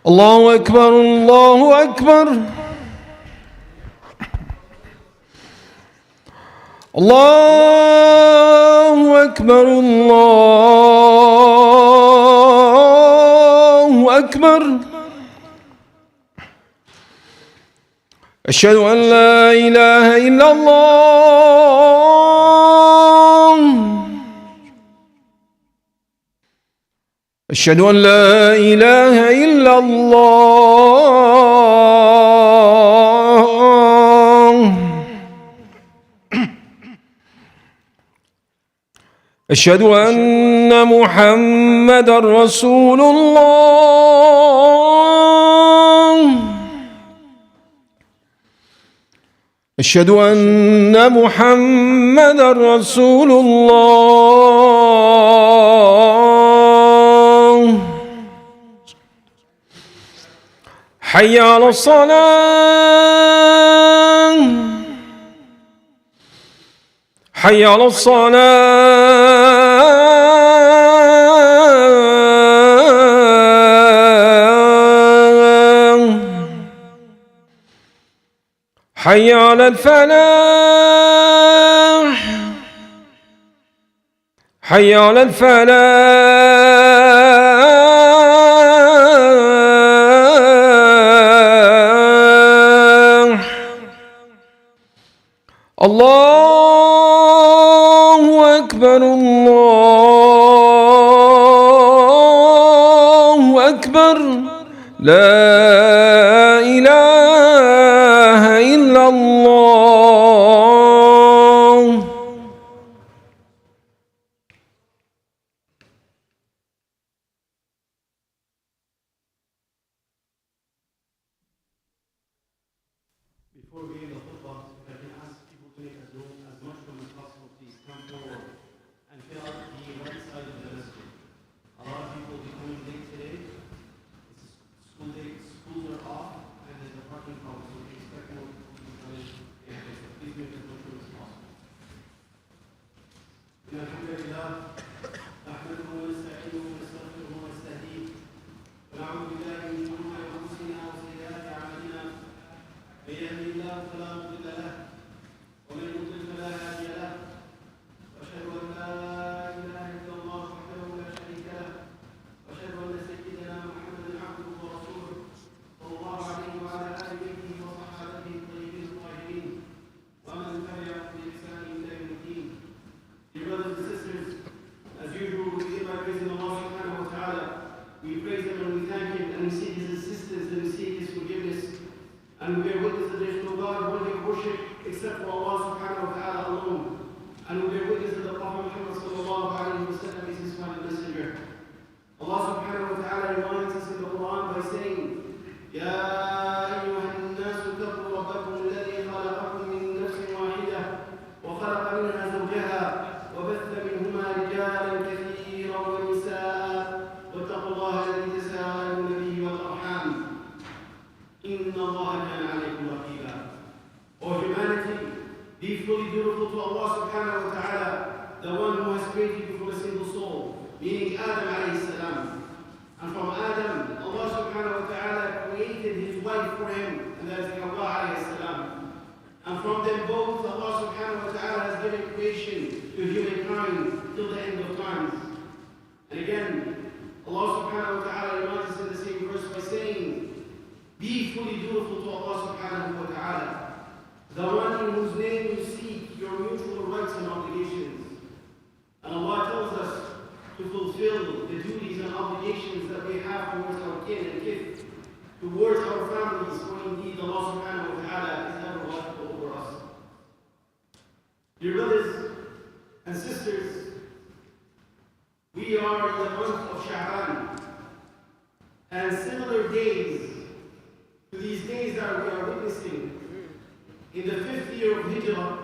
الله أكبر الله أكبر الله أكبر الله أكبر أشهد أن لا إله إلا الله أشهد أن لا إله إلا الله أشهد أن محمدًا رسول الله أشهد أن محمدًا رسول الله حي على الصلاة حي على الصلاة حي على الفلاح حي على الفلاح الله أكبر الله أكبر لا إله إلا الله Before we begin the khutbah, if I can ask people to make as much room as possible, please come forward and fill out the right side of the masjid. A lot of people will be coming late today. It's school day, schools are off, and there's a parking problem, so we expect more people to come in. So please make as much room as possible. إن الحمد لله نحمده ونستعينه ونستغفره ونستهديه ونعوذ بالله من شرور أنفسنا وسيئات أعمالنا من يهده الله فلا مضل له ومن يضلل فلا هادي له واشهد ان لا اله الا الله وحده لا شريك له واشهد ان سيدنا محمدا عبده ورسوله صلى الله عليه وعلى ال بيته وصحابته الطيبين الطاهرين ومن تبعهم باحسان الى يوم الدين. Dear brothers and sisters, as usual, we begin by praising Allah subhanahu wa ta'ala. We praise Him and we thank Him and we seek His assistance and we seek His forgiveness. And we bear witness that there is no God worthy of worship except for Allah subhanahu wa ta'ala alone. And we bear witness that the Prophet Muhammad sallallahu alayhi wa sallam is His final messenger. Allah subhanahu wa ta'ala reminds us in the Quran by saying, يَا أَيُّهَا النَّاسُ اتَّقُوا رَبَّكُمُ الَّذِي خَلَقَكُم مِّن نَّفْسٍ وَاحِدَةٍ وَخَلَقَ مِنْهَا زَوْجَهَا وَبَثَّ مِنْهُمَا رِجَالًا كَثِيرًا وَنِسَاءً وَاتَّقُوا اللَّهَ الَّذِي تَسَاءَلُونَ بِهِ وَالْأَرْحَامَ إِنَّ اللَّهَ كَانَ عَلَيْكُمْ رَقِيبًا. O humanity, be fully dutiful to Allah subhanahu wa ta'ala, the one who has created you from a single soul, meaning Adam alayhi salam. And from Adam, Allah subhanahu wa ta'ala created his wife for him, and that is Khudba alayhi salam. And from them both, Allah subhanahu wa ta'ala has given creation to humankind till the end of times. And again, Allah subhanahu wa ta'ala reminds us in the same verse by saying, be fully dutiful to Allah subhanahu wa ta'ala, the one in whose name you seek your mutual rights and obligations. And Allah tells us to fulfill the duties and obligations that we have towards our kin and kith, towards our families, for indeed Allah subhanahu wa ta'ala is ever watchful over us. Dear brothers and sisters, we are in the month of Sha'ban, and similar days to these days that we are witnessing, in the 5th year of Hijrah,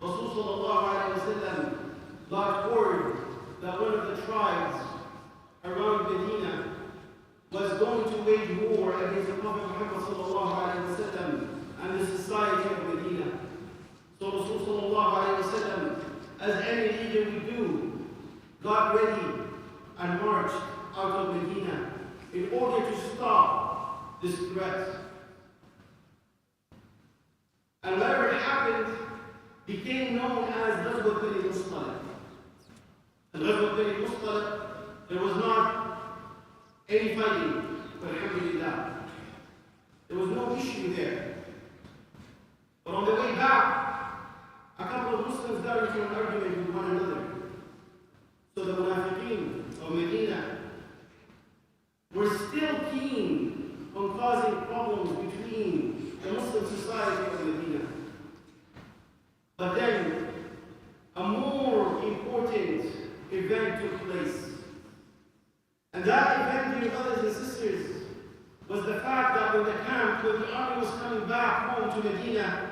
Rasul sallallahu alayhi wa sallam got word that one of the tribes around Medina was going to wage war against the Prophet Muhammad sallallahu alayhi wa sallam and the society of Medina. So Rasul sallallahu alayhi wa sallam, as any leader would do, got ready and marched out of Medina in order to stop this threat. And whatever happened became known as Ghazwat Bani Mustalib. And Ghazwat Bani Mustalib, there was not any fighting, alhamdulillah. There was no issue there. But on the way back, a couple of Muslims got into an argument with one another. So the Munafiqeen of Medina were still keen on causing problems between the Muslim society of Medina. But then, a more important event took place. And that event, dear brothers and sisters, was the fact that when the army was coming back home to Medina,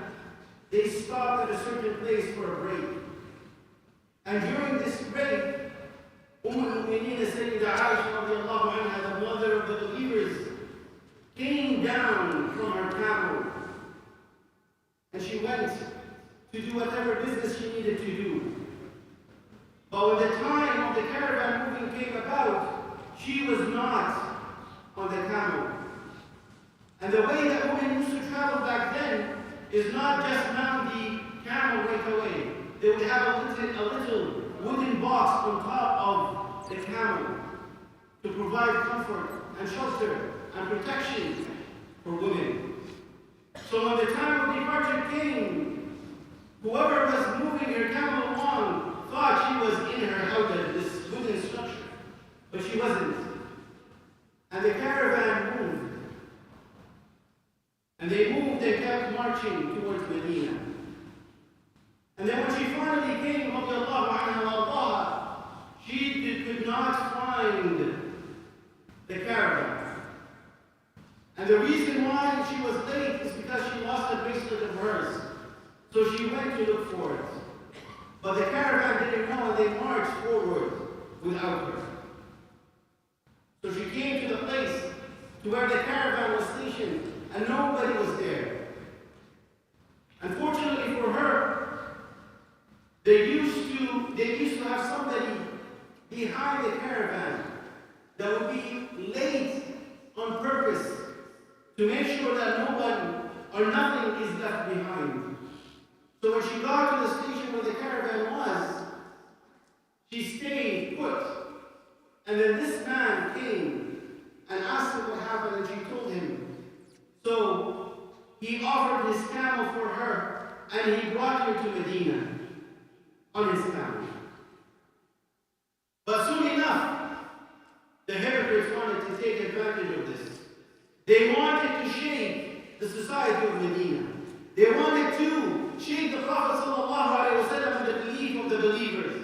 they stopped at a certain place for a break. And during this break, al-Mu'mineen Sayyida Aisha radiallahu anha, the mother of the believers, came down from her camel. And she went to do whatever business she needed to do. But when the time of the caravan moving came about, she was not on the camel. And the way that women used to travel back then is not just mount the camel right away. They would have a little wooden box on top of the camel to provide comfort and shelter and protection for women. So when the time of departure came, whoever was moving her camel along thought she was in her hawdah, this wooden structure, but she wasn't. And the caravan moved. And they moved and kept marching towards Medina. And then when she finally came, radiallahu anha, she could not find the caravan. And the reason why she was late is because she lost a bracelet of hers. So she went to look for it. But the caravan didn't know, and they marched forward without her. So she came to the place to where the caravan was stationed, and nobody was there. Unfortunately for her, they used to have somebody behind the caravan that would be late on purpose to make sure that no one or nothing is left behind. So when she got to the station where the caravan was, she stayed put. And then this man came and asked her what happened, and she told him. So he offered his camel for her, and he brought her to Medina on his camel. But soon enough, the hypocrites wanted to take advantage of this. They wanted to shake the society of Medina. They wanted to shake the Prophet ﷺ and the belief of the believers.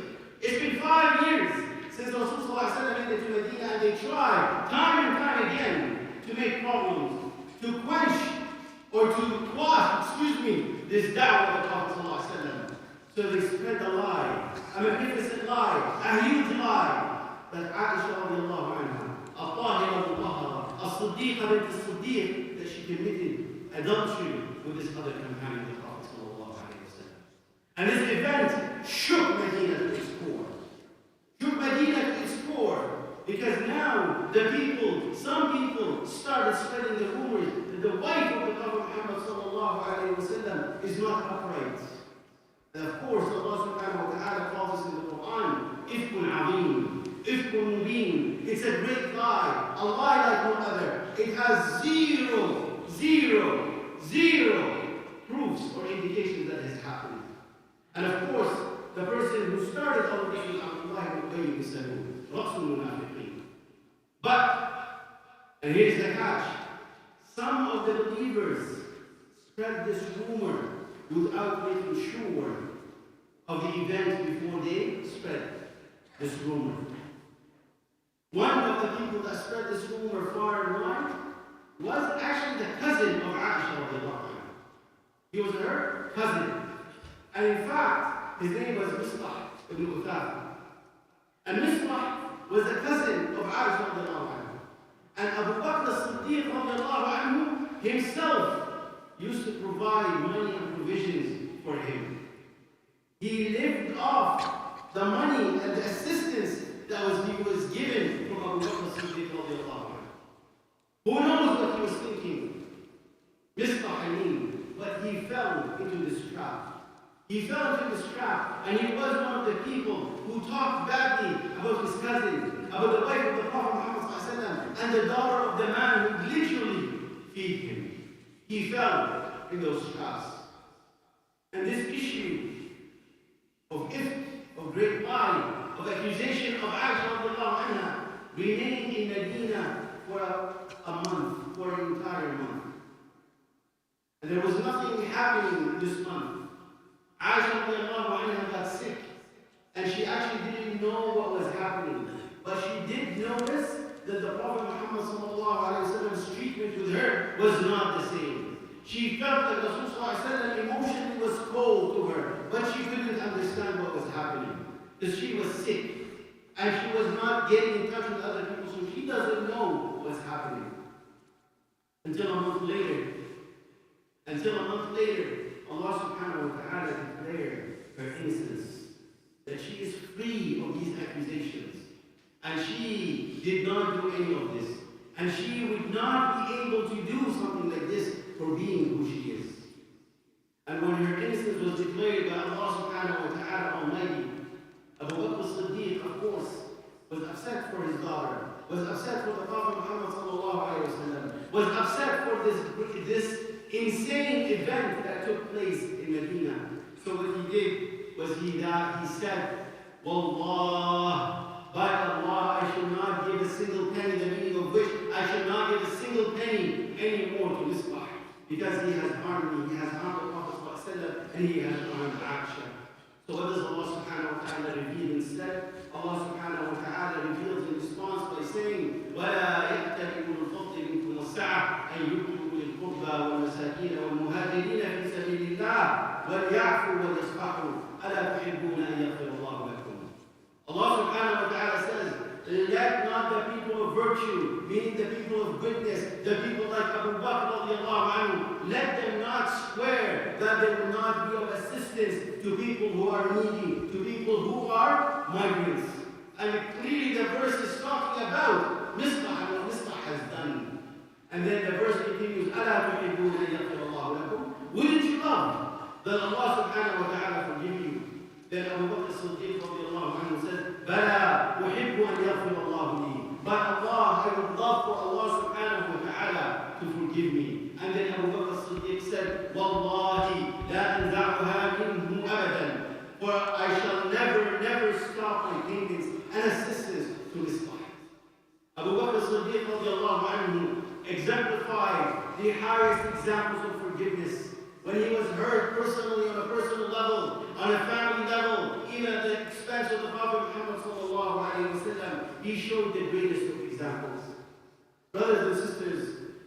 It's been 5 years since Rasulullah made it to Medina, and they tried time and time again to make problems, to quench or to quash, this da'wah of the Prophet ﷺ. So they spread a lie, a magnificent lie, a huge lie, that Aisha radiallahu anha, al-Tahira al-Tahara, al-Siddiqa bint al-Siddiq, that she committed adultery with this other companion of the Prophet ﷺ. And this event shook Medina to its core. Shook Medina to its core, because now some people started spreading the rumors that the wife of the Prophet Muhammad ﷺ is not upright. And of course, Allah subhanahu wa ta'ala calls us in the Quran, Ifkun Azim, Ifkun Mubin. It's a great lie, a lie like no other. It has zero proofs or indications that it has happened. And of course, the person who started all of this was Abdullah ibn Ubay ibn Salul, Rasul Munafiqeen. But, and here's the catch, some of the believers spread this rumor without making sure of the event before they spread this rumor. One of the people that spread this rumor far and wide was actually the cousin of Aisha radiallahu anha. He was her cousin. And in fact, his name was Misbah ibn Uthafa. And Misbah was the cousin of Aisha radiallahu anha. And Abu Bakr as-Siddiq radiallahu anhu himself used to provide money and provisions for him. He lived off the money and the assistance that he was given from Abu Bakr as-Siddiq radiallahu anhu. Who knows what he was thinking? But he fell into this trap. He fell into this trap, and he was one of the people who talked badly about his cousin, about the wife of the Prophet Muhammad and the daughter of the man who literally feed him. He fell in those traps. And this issue of ifk, of great lie, of accusation of Aisha remained in Medina for a month, for an entire month. And there was nothing happening this month. Aisha got sick, and she actually didn't know what was happening. But she did notice that the Prophet Muhammad's treatment with her was not the same. She felt that Rasulullah emotionally was cold to her, but she couldn't understand what was happening. Because she was sick, and she was not getting in touch with other people, so she doesn't know what was happening. Until a month later, Allah subhanahu wa ta'ala declared her innocence, that she is free of these accusations, and she did not do any of this, and she would not be able to do something like this for being who she is. And when her innocence was declared by Allah subhanahu wa ta'ala Almighty, Abu Bakr as-Siddiq, of course, was upset for his daughter, was upset for the Prophet Muhammad sallallahu alayhi wa sallam, was upset for this insane event that took place in Medina. So what he did was he said, Wallah, by Allah, I should not give a single penny, the meaning of which I should not give a single penny anymore to this guy, because he has harmed me, he has harmed the Prophet ﷺ, and he has harmed Aisha. So what does Allah subhanahu wa ta'ala reveal instead? Allah subhanahu wa ta'ala reveals in response by saying, وَلَا يَأْتَلِ أُولُو الْفَضْلِ مِنكُمْ وَالسَّعَةِ أَن يُؤْتُوا أُولِي الْقُرْبَى وَالْمَسَاكِينَ وَالْمُهَاجِرِينَ فِي سَبِيلِ اللَّهِ وَلْيَعْفُوا وَلْيَصْفَحُوا أَلَا تُحِبُّونَ أَن يَغْفِرَ اللَّهُ لَكُمْ. Allah subhanahu wa ta'ala says, let not the people of virtue, meaning the people of goodness, the people like Abu Bakr radiallahu anhu, let them not swear that they will not be of assistance to people who are needy, to people who are migrants. And clearly the verse is talking about Misbah and what Misbah has done. And then the verse continues, أَلَا تُحِبُّونَ أَن يَغْفِرَ اللَّهُ لَكُمْ. Wouldn't you love that Allah subhanahu wa ta'ala forgive you? Then Abu Bakr as-Siddiq radiallahu anhu says, بَلَا أُحِبُّ أَن يَغْفِرَ اللَّهُ لِي. But Allah, I would love for Allah subhanahu wa ta'ala to forgive me. And then Abu Bakr as-Siddiq said, وَاللَّهِ لَا أَنْزَعُهَا مِنْهُ أَبَدًا. For I shall never stop my payments and assistance to this life. Abu Bakr as-Siddiq radiallahu anhu exemplified the highest examples of forgiveness. When he was hurt personally, on a personal level, on a family level, even at the expense of the Prophet Muhammad sallallahu alayhi wa sallam, he showed the greatest of examples. Brothers and sisters,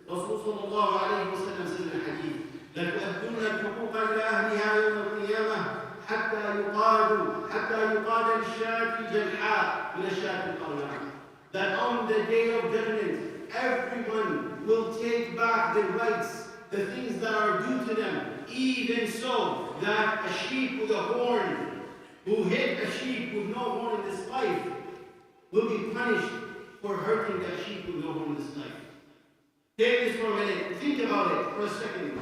Rasul sallallahu alayhi wa sallam said in the hadith, لَتُؤَدُّنَّ الْحُقُوقَ إِلَىٰ أَهْلِهَا يَوْمَ الْقِيَامَةِ حَتَّى يُقَادَ لِلشَّاةِ الْجَلْحَاءِ مِنَ الشَّاةِ الْقَرْنَاءِ. That on the day of judgment, everyone will take back the rights, the things that are due to them, even so that a sheep with a horn, who hit a sheep with no horn in this life, will be punished for hurting that sheep with no horn in this life. Take this for a minute, think about it for a second.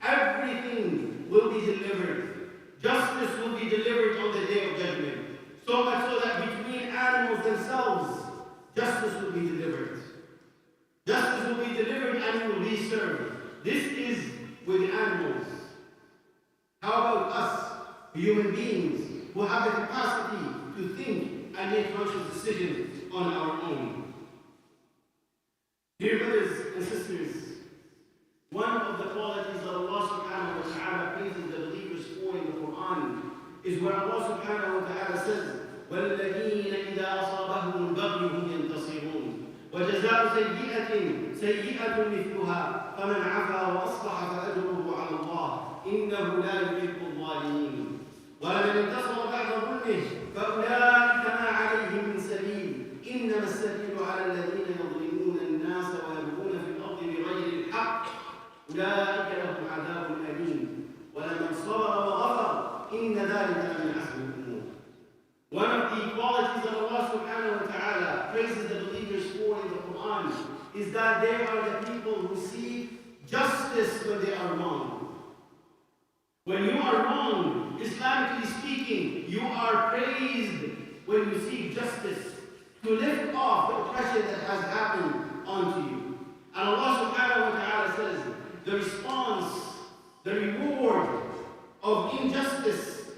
Everything will be delivered. Justice will be delivered on the day of judgment. So much so that between animals themselves, justice will be delivered. Justice will be delivered and will be served. This is with animals. How about us, human beings, who have the capacity to think and make conscious decisions on our own? Dear brothers and sisters, one of the qualities that Allah subhanahu wa ta'ala praises the believers for in the Quran is where Allah subhanahu wa ta'ala says, وَالَّذِينَ إِذَا أَصَابَهُمُ الْبَغْيُ هُمْ يَنْتَصِرُونَ وَجَزَاءُ سَيِّئَةٌ مِثْلُهَا فَمَنْ عَفَا وَأَصْلَحَ فَأَجْرُهُ عَلَى اللَّهِ إِنَّهُ لَا يُحِبُّ الظَّالِمِينَ وَمَنِ انتَصَرَ بَعْدَ ظُلْمِهِ فَأُولَٰئِكَ مَا عَلَيْهِم مِّن سَبِيلٍ إِنَّمَا السَّبِيلُ عَلَى الَّذِينَ يَظْلِمُونَ النَّاسَ وَيَبْغُونَ فِي الْأَرْضِ بِغَيْرِ الْحَقِّ أُولَٰئِكَ لَهُمْ عَذَابٌ أَلِيمٌ وَلَمَنْ صَبَرَ وَغَفَرَ إِنَّ ذَلِكَ لَمِنْ عَزْمِ الْأُمُورِ. One of the qualities that Allah subhanahu wa ta'ala praises the believers for in the Quran is that they are the people who seek justice when they are wrong. When you are wrong, Islamically speaking, you are praised when you seek justice to lift off the oppression that has happened onto you. And Allah subhanahu wa ta'ala says, the response, the reward of injustice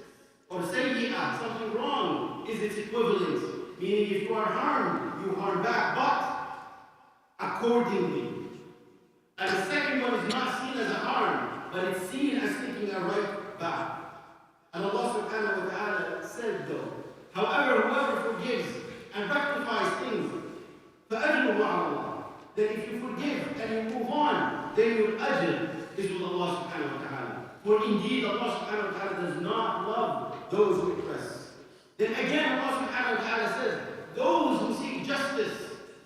or sayyi'ah, something wrong, is its equivalent. Meaning if you are harmed, you harm back, but accordingly. And the second one is not seen as a harm, but it's seen as taking a right back. And Allah subhanahu wa ta'ala said though, however, whoever forgives and rectifies things, فَأَجْرُهُ عَلَى اللَّهِ, that if you forgive and you move on, then your ajr is with Allah subhanahu wa ta'ala. For indeed Allah subhanahu wa ta'ala does not love those who oppress. Then again Allah subhanahu wa ta'ala says, those who seek justice,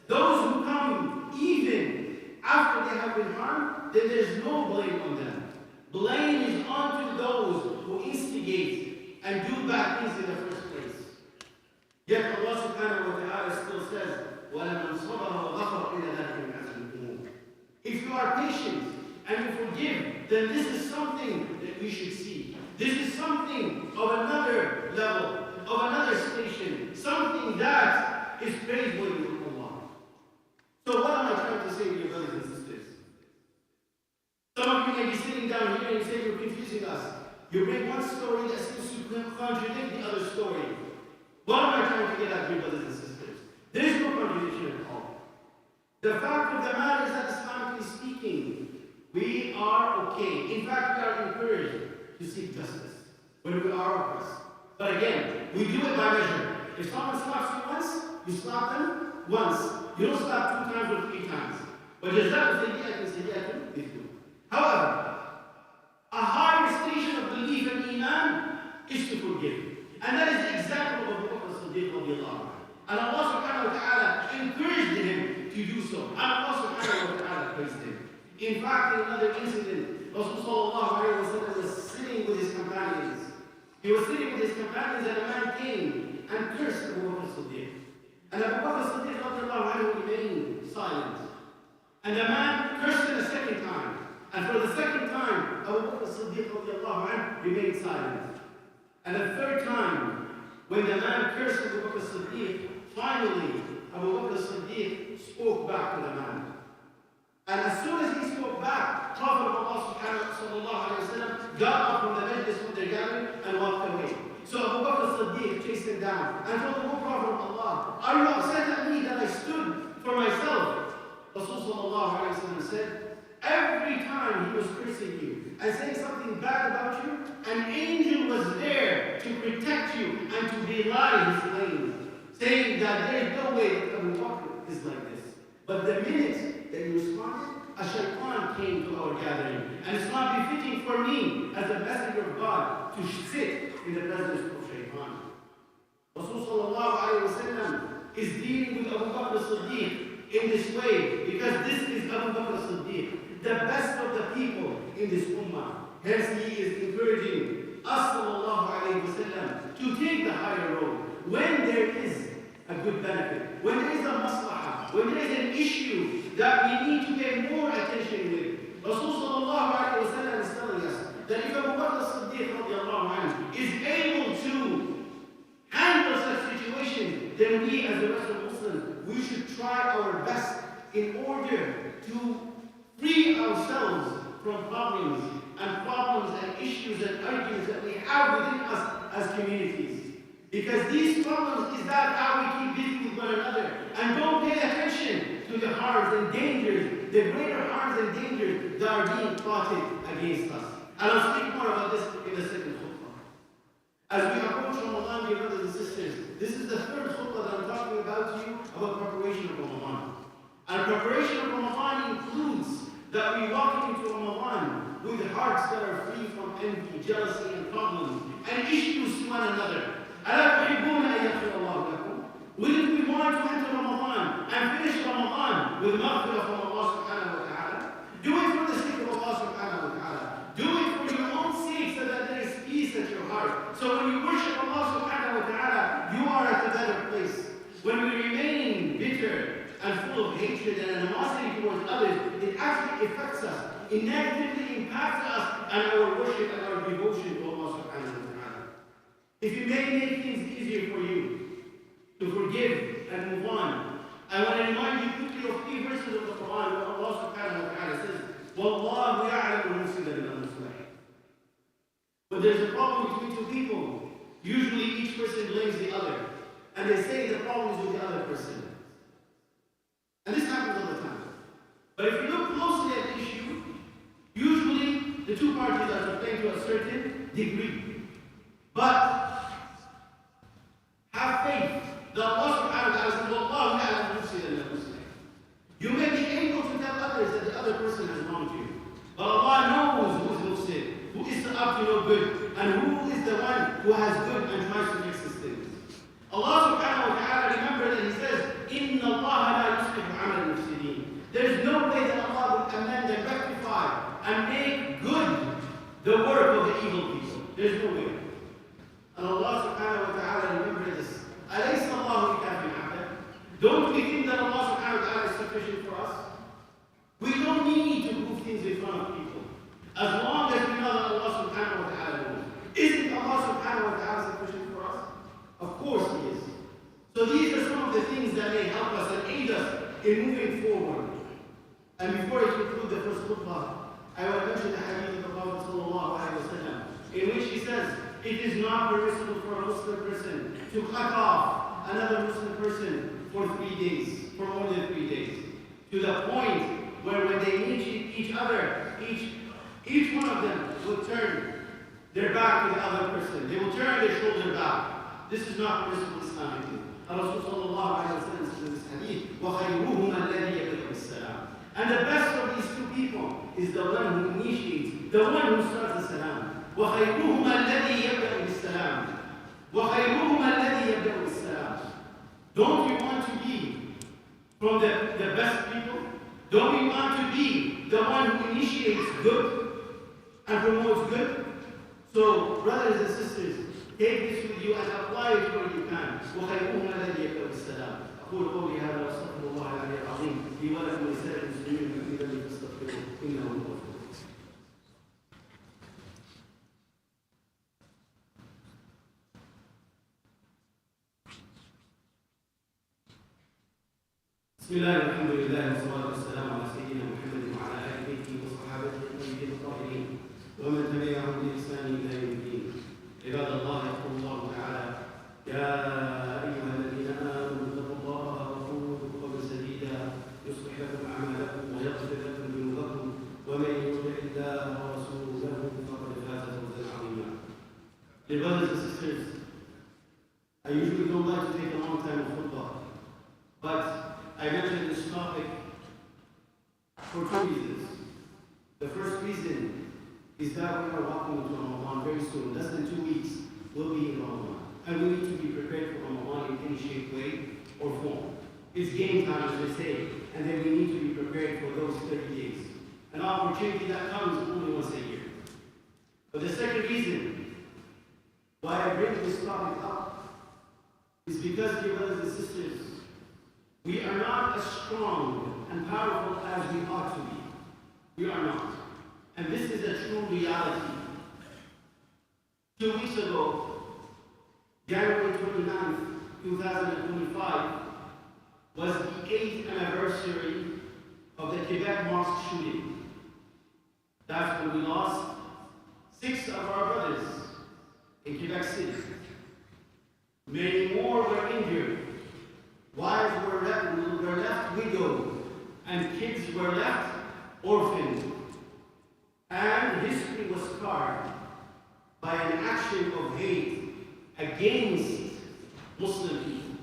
those who come even after they have been harmed, then there is no blame on them. Blame is onto those who instigate and do bad things in the first place. Yet Allah subhanahu wa ta'ala still says, وَلَمَنْ صَبَرَ وَغَفَرَ إِلَى ذَلِكَ مِنْ عَزْمِ الْأُمُورِ. If you are patient and you forgive, then this is something that we should see. This is something of another level, of another station, something that is praiseworthy with Allah. So what am I trying to say to you, brothers and sisters? Some of you may be sitting down here and say you're confusing us. You bring one story that seems to contradict the other story. What am I trying to get at, dear brothers and sisters? There is no contradiction at all. The fact of the matter is that Islamically speaking, we are okay. In fact, we are encouraged to seek justice when we are oppressed. But again, we do it by measure. If someone slaps you once, you slap them once. You don't slap 2 times or 3 times. But جزاء سيئة سيئة مثله. However, a higher station of belief and iman is to forgive. And that is the example of Abu Bakr as-Siddiq radiallahu anhu. And Allah subhanahu wa ta'ala encouraged him to do so. And Allah subhanahu wa ta'ala praised him. In fact, in another incident, Rasul sallallahu alayhi wa sallam was sitting with his companions. He was sitting with his companions and a man came and cursed Abu Bakr as-Siddiq. And Abu Bakr as-Siddiq radiallahu anhu remained silent. And the man cursed him a second time. And for the second time, Abu Bakr as-Siddiq radiallahu anhu remained silent. And the third time, when the man cursed Abu Bakr as-Siddiq, finally, Abu Bakr as-Siddiq spoke back to the man. And as soon as he spoke back, Prophet of Allah sallallahu alayhi wa sallam got up from the majlis when they're gathering and walked away. So Abu Bakr as-Siddiq chased him down and told the Prophet of Allah, are you upset at me that I stood for myself? Rasul sallallahu alayhi wa sallam said, every time he was cursing you and saying something bad about you, an angel was there to protect you and to belie his claims, saying that there is no way that Abu Bakr is like this. But the minute that you responded, a shaitan came to our gathering. And it's not befitting for me as a messenger of God to sit in the presence of shaitan. Rasul sallallahu alayhi wa sallam is dealing with Abu Bakr as-Siddiq in this way because this is Abu Bakr as-Siddiq, the best of the people in this ummah. Hence he is encouraging us sallallahu alayhi wa sallam to take the higher road when there is a good benefit, when there is a maslahah, when there is an issue that we need to pay more attention with. Rasul sallallahu alayhi wa sallam is telling us that if Abu Bakr as-Siddiq radiallahu anhu is able to handle such situations, then we as the rest of Muslims, we should try our best in order to free ourselves from problems and issues and arguments that we have within us as communities. Because these problems is that how we keep busy with one another and don't pay attention to the harms and dangers, the greater harms and dangers that are being plotted against us. And I'll speak more about this in the second khutbah. As we approach Ramadan, dear brothers and sisters, this is the third khutbah that I'm talking about to you about preparation of Ramadan. And preparation of Ramadan includes that we walk into Ramadan with hearts that are free from envy, jealousy, and problems, and issues to one another. أَلَا تُحِبُّونَ أَن يَغْفِرَ اللَّهُ لَكُمْ? Wouldn't we want to enter Ramadan and finish Ramadan with maghfirah from Allah subhanahu wa ta'ala? Do it for the sake of Allah subhanahu wa ta'ala. Do it for your own sake so that there is peace at your heart. So when you worship Allah subhanahu wa ta'ala, you are at a better place. When we remain bitter and full of hatred and animosity towards others, it actually affects us. It negatively impacts us and our worship and our devotion to Allah subhanahu wa ta'ala. If you may make things easier for you to forgive and move on, I want to remind you quickly of 3 verses of the Quran where Allah subhanahu wa ta'ala says, وَاللَّهُ يَعْلَمُ الْمُفْسِدَ مِنَ الْمُصْلِحِ. But there's a problem between 2 people. Usually each person blames the other. And they say the problem is with the other person. And this happens all the time. But if you look closely at the issue, usually the 2 parties are to blame to a certain degree. But have faith that Allah subhanahu wa ta'ala says, وَاللَّهُ يَعْلَمُ الْمُفْسِدَ مِنَ الْمُصْلِحِ. You may be able to tell others that the other person has wronged you. But Allah knows who is mufsid, who is up to no good, and who is the one who has good and tries to fix his things. Allah subhanahu wa ta'ala, remember that He says, إِنَّ اللَّهَ لَا يُصْلِحُ عَمَلَ الْمُفْسِدِينَ. There's no way that Allah will amend and rectify and make good the work of the evil people. There's no way. And Allah subhanahu wa ta'ala, remember this. أَلَيْسَ اللَّهُ بِكَافٍ عَبْدًا. Don't we think that Allah subhanahu wa ta'ala is sufficient for us? We don't need to prove things in front of people. As long as we know that Allah subhanahu wa ta'ala knows. Isn't Allah subhanahu wa ta'ala sufficient for us? Of course He is. So these are some of the things that may help us and aid us in moving forward. And before I conclude the first khutbah, I will mention the hadith of the Prophet sallallahu alaihi wasallam, in which he says, it is not permissible for a Muslim person to cut off another Muslim person for 3 days, for more than 3 days. To the point where when they meet each other, each one of them will turn their back to the other person. They will turn their shoulder back. This is not permissible Islamically. Rasul sallallahu alaihi wasallam says in this hadith, وَخَيْرُهُمَ الَّذِي يَبْدَأُ بِالسَّلَامِ. And the best of these 2 people is the one who initiates, the one who starts the salam. وَخَيْرُهُمَ الَّذِي يَبْدَأُ بِالسَّلَامِ. وَخَيْرُهُمَ الَّذِي يَبْدَأُ بِالسَّلَامِ. Don't we want to be from the best people? Don't we want to be the one who initiates good and promotes good? So, brothers and sisters, take this with you and apply it where you can. وَخَيْرُهُمَ الَّذِي يَبْدَأُ بِالسَّلَامِ. أقول قولي هذا وأستغفر الله العلي العظيم لي ولكم ولسائر المسلمين من كل ذنب فاستغفروه إنه هو الغفور. بسم الله والحمد لله والصلاة والسلام على سيدنا محمد وعلى آل بيته وصحابته الطيبين الطاهرين ومن تبعهم بإحسان إلى يوم الدين. عباد الله، يقول الله تعالى: يا أيها الذين آمنوا اتقوا الله وقولوا قولا سديدا يصلح لكم أعمالكم ويغفر لكم ذنوبكم ومن يطع الله ورسوله فقد فاز فوزا عظيما. Dear brothers and sisters, I usually don't like to take a long time of khutbah, but I mentioned this topic for 2 reasons. The first reason is that we are walking into Ramadan very soon. Less than 2 weeks, we'll be in Ramadan. And we need to be prepared for Ramadan in any shape, way, or form. It's game time, as they say, and then we need to be prepared for those 30 days. An opportunity that comes only once a year. But the second reason why I bring this topic up is because, dear brothers and sisters, we are not as strong and powerful as we ought to be. We are not. And this is a true reality. 2 weeks ago, January 29th, 2025, was the 8th anniversary of the Quebec mosque shooting. That's when we lost 6 of our brothers in Quebec City. Many more were injured. Wives were left widowed, and kids were left orphaned. And history was scarred by an action of hate against Muslim people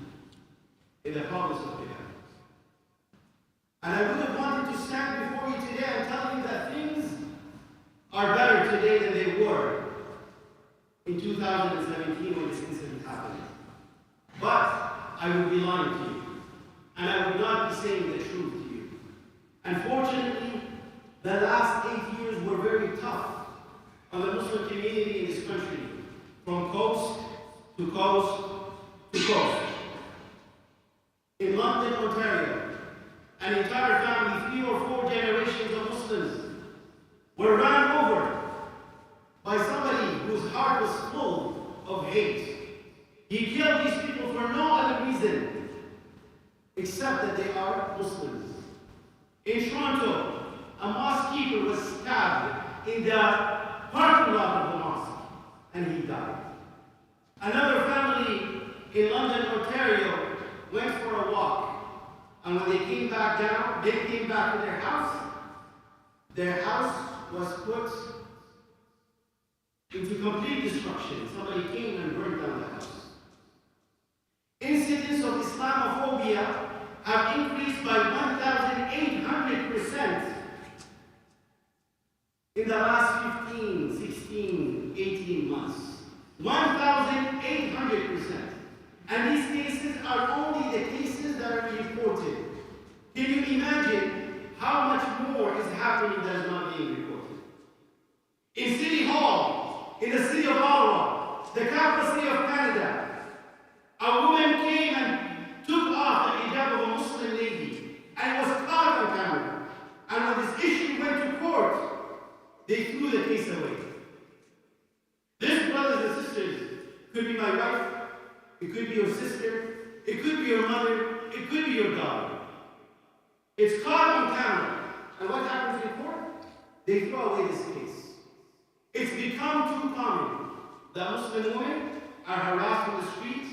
in the province of Quebec. And I would have wanted to stand before you today and tell you that things are better today than they were in 2017 when this incident happened. But I would be lying to you, and I would not be saying the truth to you. Unfortunately, the last 8 years were very tough on the Muslim community in this country, from coast to coast to coast. In London, Ontario, an entire family, 3 or 4 generations of Muslims, were ran over by somebody whose heart was full of hate. He killed these people for no other reason except that they are Muslims. In Toronto, a mosque keeper was stabbed in the parking lot of the mosque and he died. Another family in London, Ontario, went for a walk, and when they came back to their house was put into complete destruction. Somebody came and burned down the house. Incidents of Islamophobia have increased by 1,800% in the last 15, 16, 18 months. 1,800%. And these cases are only the cases that are reported. Can you imagine how much more is happening that is not being reported? In City Hall, in the city of Ottawa, the capital city of Canada, a woman came and took off the hijab of a Muslim lady and was caught on camera. And when this issue went to court, they threw the case away. This, brothers and sisters, could be my wife, it could be your sister, it could be your mother, it could be your daughter. It's caught on camera. And what happens in court? They throw away this case. It's become too common that Muslim women are harassed on the streets.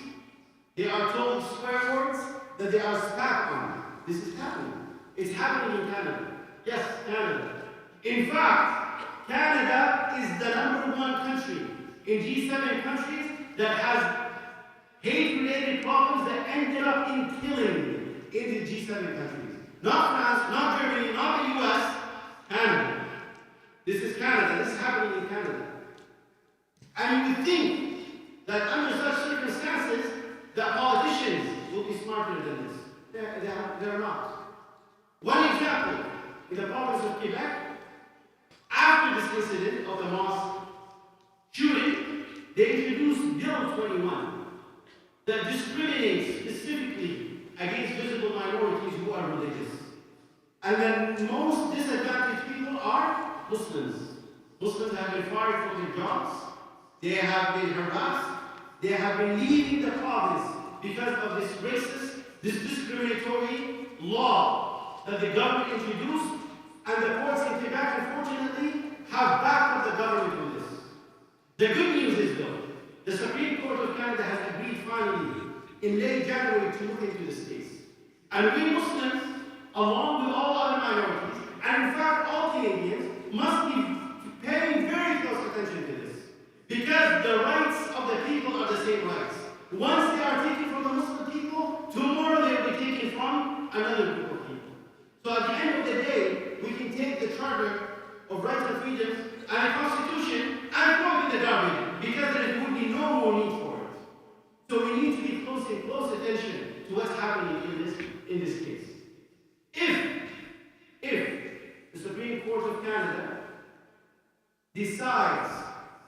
They are told swear words that they are spat on. This is happening. It's happening in Canada. Yes, Canada. In fact, Canada is the #1 country in G7 countries that has hate-related problems that ended up in killing in the G7 countries. Not France, not Germany, not the US, Canada. This is Canada. This is happening in Canada. And you would think that under such circumstances, that politicians will be smarter than this. They're not. One example, in the province of Quebec, after this incident of the mosque shooting, they introduced Bill 21 that discriminates specifically against visible minorities who are religious. And the most disadvantaged people are Muslims. Muslims have been fired from their jobs. They have been harassed. They have been leaving the province because of this racist, this discriminatory law that the government introduced, and the courts in Quebec, unfortunately, have backed up the government on this. The good news is, though, the Supreme Court of Canada has agreed finally in late January to look into this case. And we Muslims, along with all other minorities, and in fact all Canadians, must be paying very close attention to this. Because the rights of the people are the same rights. Once they are taken from the Muslim people, tomorrow they will be taken from another group of people. So at the end of the day, we can take the Charter of Rights and Freedoms and the Constitution and throw it in the garbage, because there would be no more need for it. So we need to be paying close attention to what's happening in this case. If the Supreme Court of Canada decides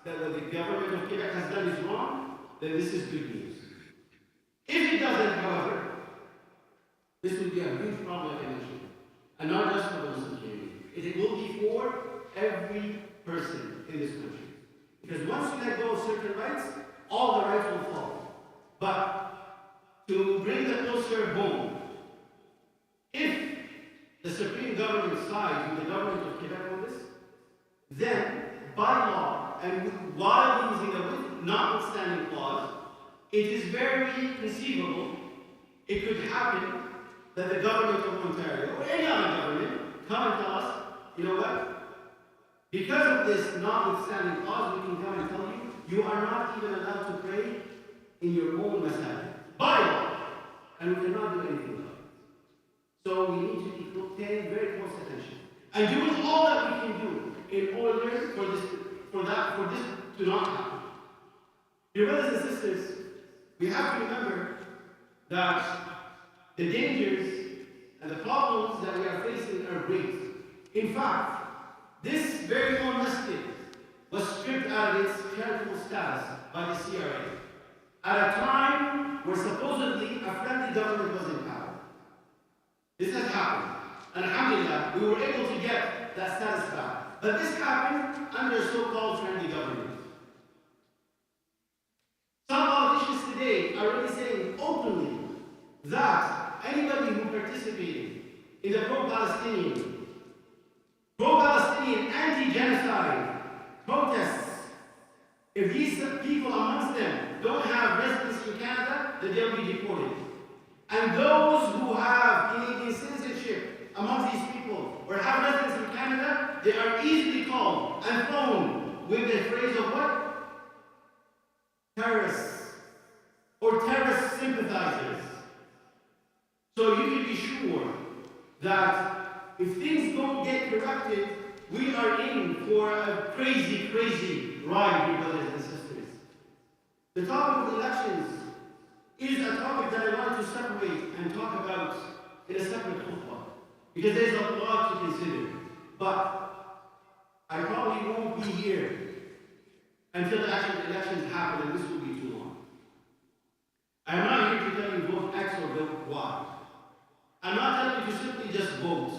that what the government of Quebec has done is wrong, then this is good news. If it doesn't, however, this will be a huge problem, like I mentioned, and not just for the Muslim community. It will be for every person in this country. Because once you let go of certain rights, all the rights will fall. But to bring that closer home, if the Supreme Government sides with the government of Quebec on this, then by law, and while using the notwithstanding clause, it is very conceivable it could happen that the government of Ontario or any other government come and tell us, you know what? Because of this notwithstanding clause, we can come and tell you, you are not even allowed to pray in your own masjid by law, and we cannot do anything about it. So we need to be paying very close attention and doing all that we can do in order for this to not happen. Dear brothers and sisters, we have to remember that the dangers and the problems that we are facing are great. In fact, this very own masjid was stripped out of its charitable status by the CRA at a time where supposedly a friendly government was in power. This has happened. Alhamdulillah, we were able to get that status back. But this happened under so-called friendly government. Some politicians today are really saying openly that anybody who participated in the pro-Palestinian anti-genocide protests, if these people amongst them don't have residence in Canada, then they'll be deported. And those who have Canadian citizenship amongst these people or have residence in Canada, they are easily called and thrown with the phrase of what? Terrorists or terrorist sympathizers. So you can be sure that if things don't get corrected, we are in for a crazy, crazy ride, dear brothers and sisters. The topic of elections is a topic that I want to separate and talk about in a separate khutbah, because there's a lot to consider. But I probably won't be here until the actual elections happen, and this will be too long. I'm not here to tell you vote X or vote Y. I'm not telling you to simply just vote.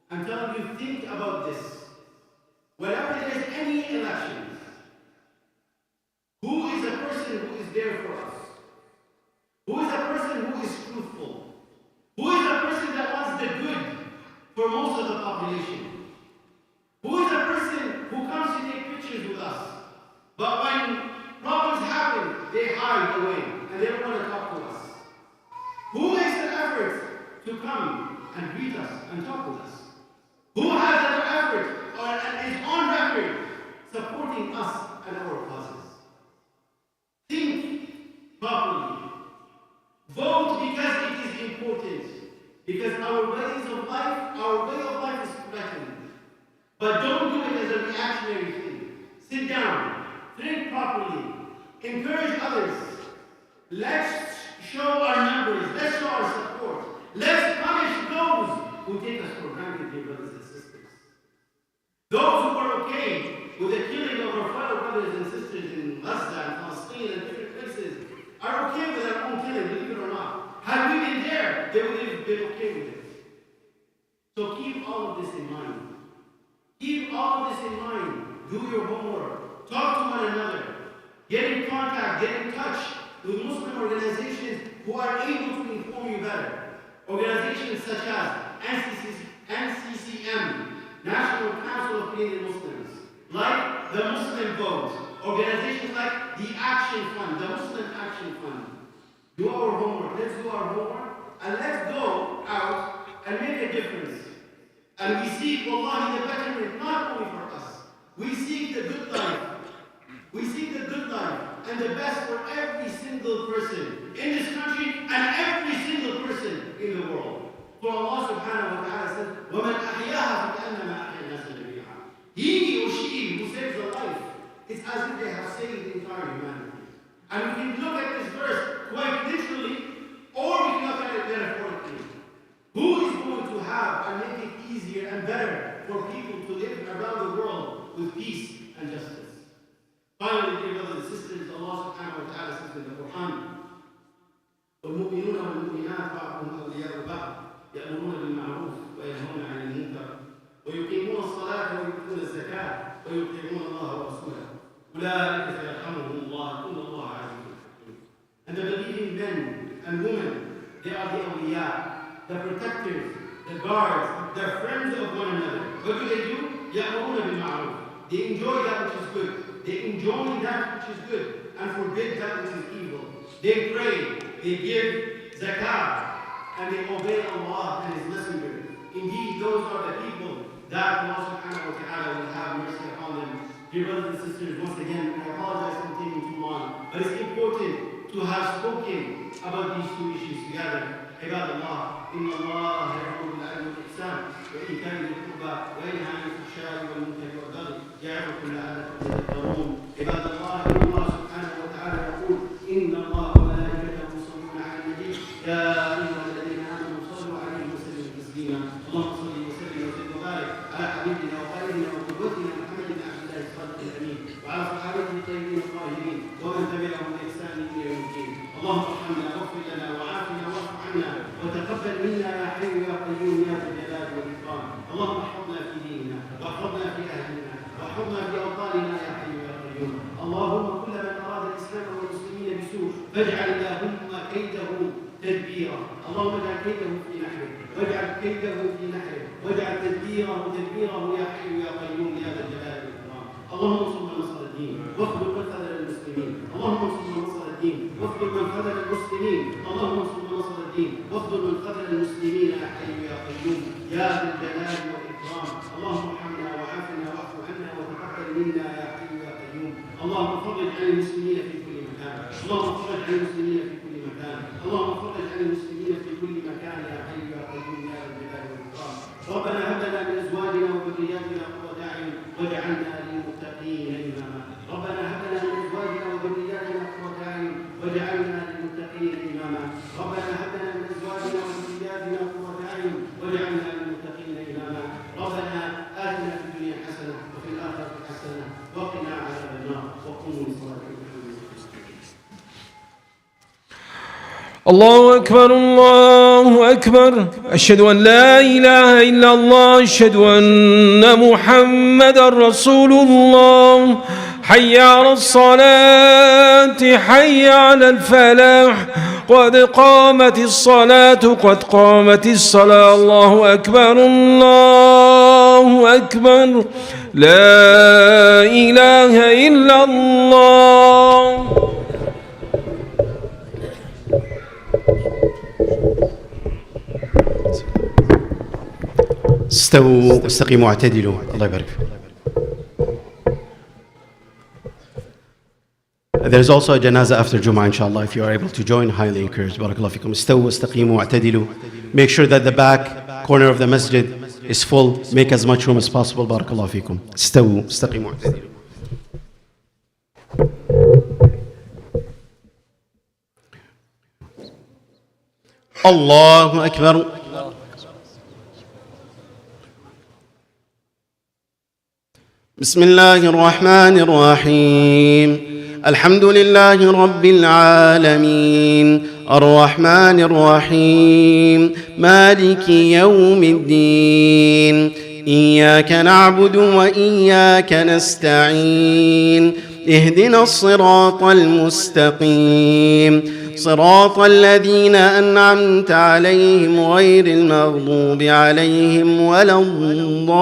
I'm telling you, think about this. Whenever there's any elections, who is the person who is there for us? Who is the person who is truthful? Who is the person that wants the good for most of the population? Who is the person who comes to take pictures with us? But when problems happen, they hide away and they don't want to talk to us. Who makes the effort to come and greet us and talk with us? Who has that effort and is on record supporting us and our causes? Think properly. Vote because it is important. Because our way of life is threatened. But don't do it as a reactionary thing. Sit down, think properly, encourage others. Let's show our numbers, let's show our support. Let's punish those who take us for granted, dear brothers and sisters. Those who are okay with the killing of our fellow brothers and sisters in Gaza and Palestine and different places are okay with their own killing, believe it or not. Had we been there, they would have been okay with it. So keep all of this in mind. Keep all of this in mind. Do your homework. Talk to one another. Get in contact, get in touch with Muslim organizations who are able to inform you better. Organizations such as NCCM, National Council of Canadian Muslims, like the Muslim Vote, organizations like the Action Fund, the Muslim Action Fund. Do our homework. Let's do our homework and let's go out and make a difference. And we seek, wallahi, the betterment not only for us. We seek the good life. We seek the good life and the best for every single person in this country and every single person in the world. For Allah subhanahu wa ta'ala says, وَمَنْ أَحْيَاهَا فَكَأَنَّمَا أَحْيَا النَّاسَ جَمِيعًا. He or she who saves a life, it's as if they have saved the entire humanity. And we can look at this verse quite literally, or we can look at it metaphorically. Who is going to have and make it easier and better for people to live around the world with peace and justice? Finally, dear brothers and sisters, Allah subhanahu wa ta'ala says in the Quran, وَالْمُؤْمِنُونَ وَالْمُؤْمِنَاتُ بَعْضُهُمْ أَوْلِيَاءُ بَعْضٍ يَأْمُرُونَ بِالْمَعْرُوفِ وَيَنْهَوْنَ عَنِ الْمُنكَرِ وَيُقِيمُونَ الصَّلَاةَ وَيُؤْتُونَ الزَّكَاةَ وَيُطِيعُونَ اللَّهَ وَرَسُولَهُ أُولَٰئِكَ سَيَرْحَمُهُمُ اللَّهُ إِنَّ اللَّهَ عَزِيزٌ حَكِيمٌ. And the believing men and women, they are the awliya, the protectors, the guards, the friends of one another. What do? يَأْمُرُونَ بِالْمَعْرُوفِ. They enjoy that which is good. They enjoy that which is good and forbid that which is evil. They pray, they give zakah, and they obey Allah and His Messenger. Indeed, those are the people that Allah subhanahu wa ta'ala will have mercy upon them. Dear brothers and sisters, once again, I apologize for taking too long, but it's important to have spoken about these two issues together. عباد الله إن الله يأمر بالعدل والإحسان وإيتاء ذي القربى وينهى عن الفحشاء والمنكر والبغي يعظكم لعلكم تذكرون. عباد الله إن الله سبحانه وتعالى يقول إن الله وملائكته يصلون على النبي يا أيها الذين آمنوا صلوا عليه وسلموا تسليما. اللهم صل وسلم وبارك على حبيبنا وخالدنا وقدوتنا محمد بن عبد الله الصادق الأمين وعلى صحابته الطيبين الطاهرين ومن تبعهم بإحسان إلى يوم الدين. اللهم ارحمنا واغفر لنا وعافنا واعف عنا وارحمنا وتقبل منا يا حي يا قيوم يا ذا الجلال والإكرام. اللهم احفظنا في ديننا واحفظنا في أهلنا واحفظنا في أوطاننا يا حي يا قيوم. اللهم كل من أراد الإسلام والمسلمين بسوء فاجعل اللهم كيده تدبيرا. اللهم اجعل كيده في نحره واجعل كيده في نحره واجعل تدبيره يا حي يا قيوم يا ذا الجلال والإكرام. اللهم انصر من نصر الدين واخذل من خذل المسلمين. اللهم انصر من نصر الدين واخذل من خذل المسلمين. اللهم انصر من نصر الدين واخذل من خذل المسلمين يا حي يا قيوم يا ذا الجلال والإكرام. اللهم ارحمنا وعافنا واعف عنا وتقبل منا يا حي يا قيوم. اللهم فرج عن المسلمين في كل مكان. اللهم فرج عن المسلمين في كل مكان. اللهم فرج عن المسلمين في كل مكان يا حي يا قيوم يا ذا الجلال والإكرام. ربنا هب لنا من ازواجنا وذرياتنا قرة اعين واجعلنا للمتقين اماما. ربنا هب لنا من ازواجنا وذرياتنا قرة اعين واجعلنا للمتقين اماما. ربنا هب لنا من ازواجنا وذرياتنا قرة اعين واجعلنا للمتقين اماما. ربنا آتنا في الدنيا حسنة وفي الآخرة حسنة وقنا عذاب النار. وقوموا لصلاتكم. الله أكبر الله أكبر. أشهد أن لا إله إلا الله. أشهد أن محمد رسول الله. حي على الصلاة حي على الفلاح. قد قامت الصلاة قد قامت الصلاة. الله أكبر الله أكبر. لا إله إلا الله. استووا واستقيموا واعتدلوا. الله يبارك فيكم. There is also a janazah after Jum'ah, inshallah. If you are able to join, highly encouraged. Barakallahu fikum. استووا واستقيموا واعتدلوا. Make sure that the back corner of the masjid is full. Make as much room as possible. Barakallahu fikum. استووا واستقيموا واعتدلوا. الله أكبر. بسم الله الرحمن الرحيم. الحمد لله رب العالمين الرحمن الرحيم مالك يوم الدين. إياك نعبد وإياك نستعين. اهدنا الصراط المستقيم صراط الذين أنعمت عليهم غير المغضوب عليهم ولا الضالين.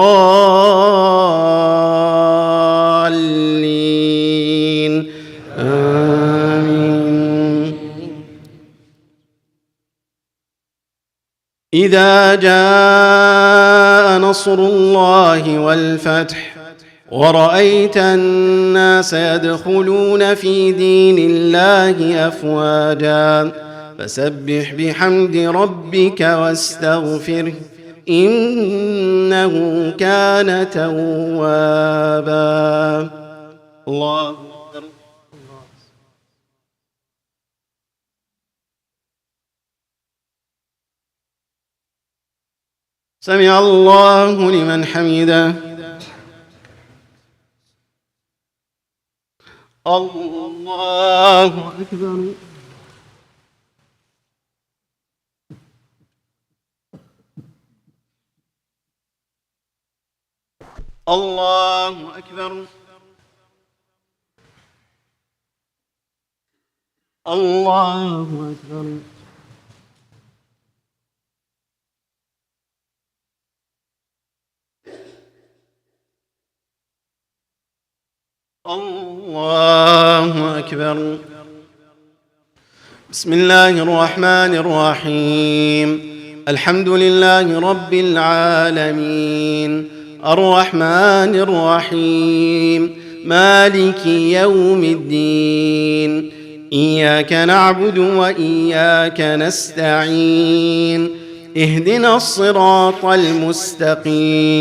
آمين. إذا جاء نصر الله والفتح ورأيت الناس يدخلون في دين الله أفواجا فسبح بحمد ربك واستغفره إنه كان توابا. الله أكبر. سمع الله لمن حمده. الله أكبر. الله أكبر. الله أكبر. الله أكبر. بسم الله الرحمن الرحيم. الحمد لله رب العالمين الرحمن الرحيم مالك يوم الدين. إياك نعبد وإياك نستعين. اهدنا الصراط المستقيم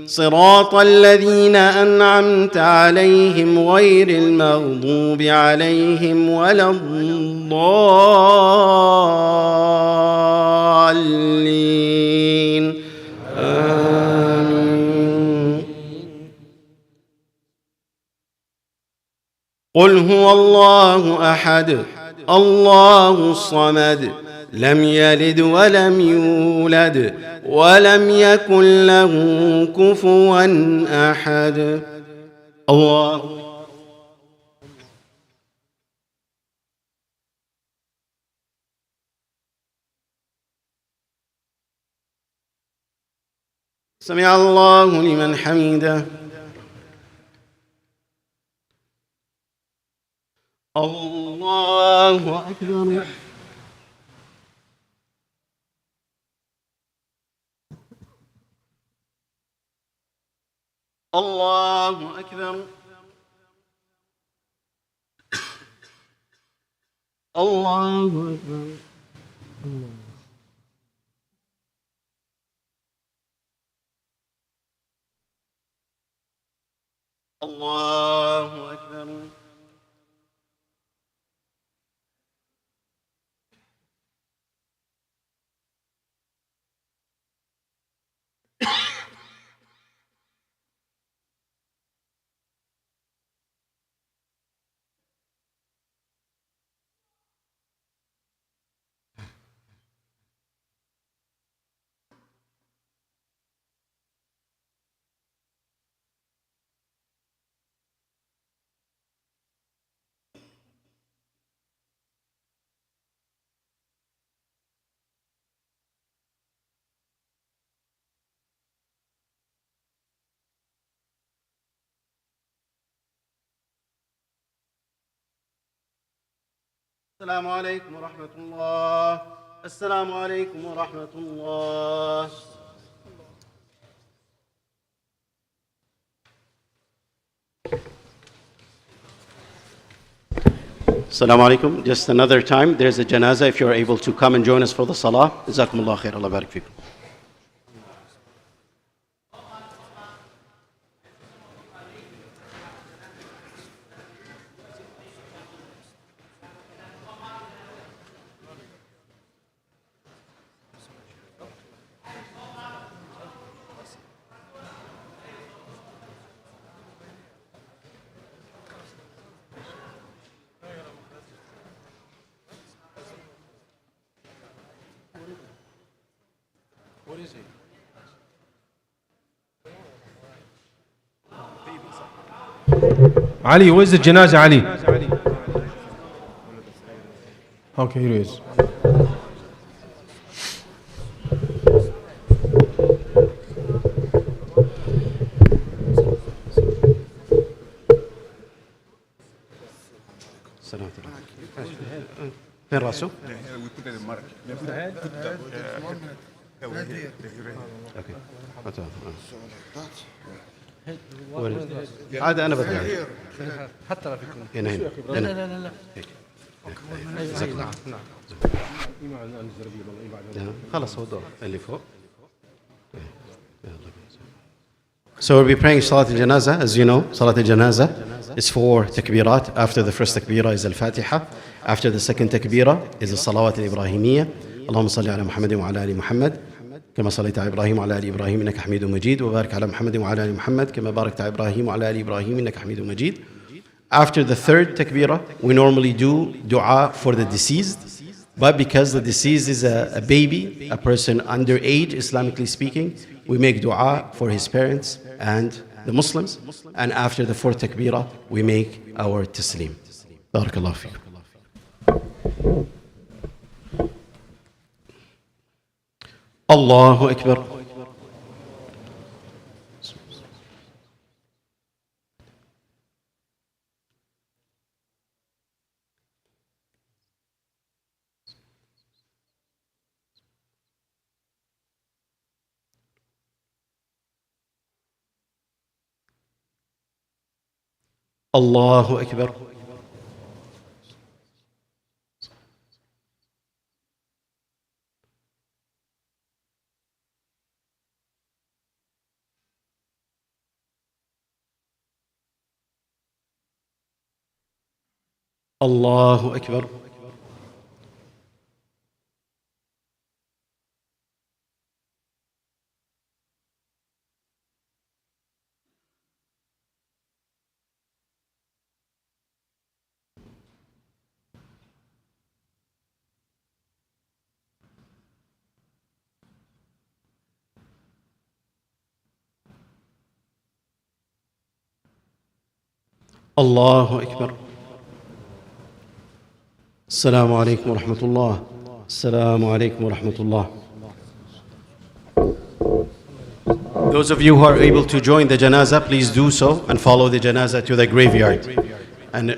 صراط الذين أنعمت عليهم غير المغضوب عليهم ولا الضالين. آمين. قل هو الله أحد الله الصمد لم يلد ولم يولد ولم يكن له كفوا أحد. الله. سمع الله لمن حمده. الله أكبر. الله أكبر. الله أكبر. الله أكبر. السلام عليكم ورحمة الله. السلام عليكم ورحمة الله. Assalamu alaikum. Just another time, there's a janazah. If you're able to come and join us for the salah. Jazakumullah khair. Allah barik fikum. What is he? Ali, where's the janazah, Ali? Okay, here he is. فين راسه؟ هذا انا بدي حتى لا فيكم هنا لا لا لا لا خلص هو دور اللي فوق. So we'll be praying Salat al-Janazah. As you know, Salat al-Janazah is 4 takbirat. After the first takbirah is al-Fatiha. After the second takbirah is the Salawat al-Ibrahimiyya. اللهم صل على محمد وعلى آل محمد كما صليت على إبراهيم وعلى آل إبراهيم إنك حميد مجيد وبارك على محمد وعلى آل محمد كما باركت على إبراهيم وعلى آل إبراهيم إنك حميد مجيد. After the third takbirah, we normally do dua for the deceased. But because the deceased is a baby, a person under age, Islamically speaking, we make dua for his parents and the Muslims. And after the fourth takbirah, we make our taslim. Barakallahu feekum. Allahu Akbar. Allahu Akbar. Allahu Akbar. Allahu Akbar. Assalamu alaikum wa rahmatullah. Assalamu alaikum wa rahmatullah. Those of you who are able to join the janazah, please do so and follow the janazah to the graveyard. And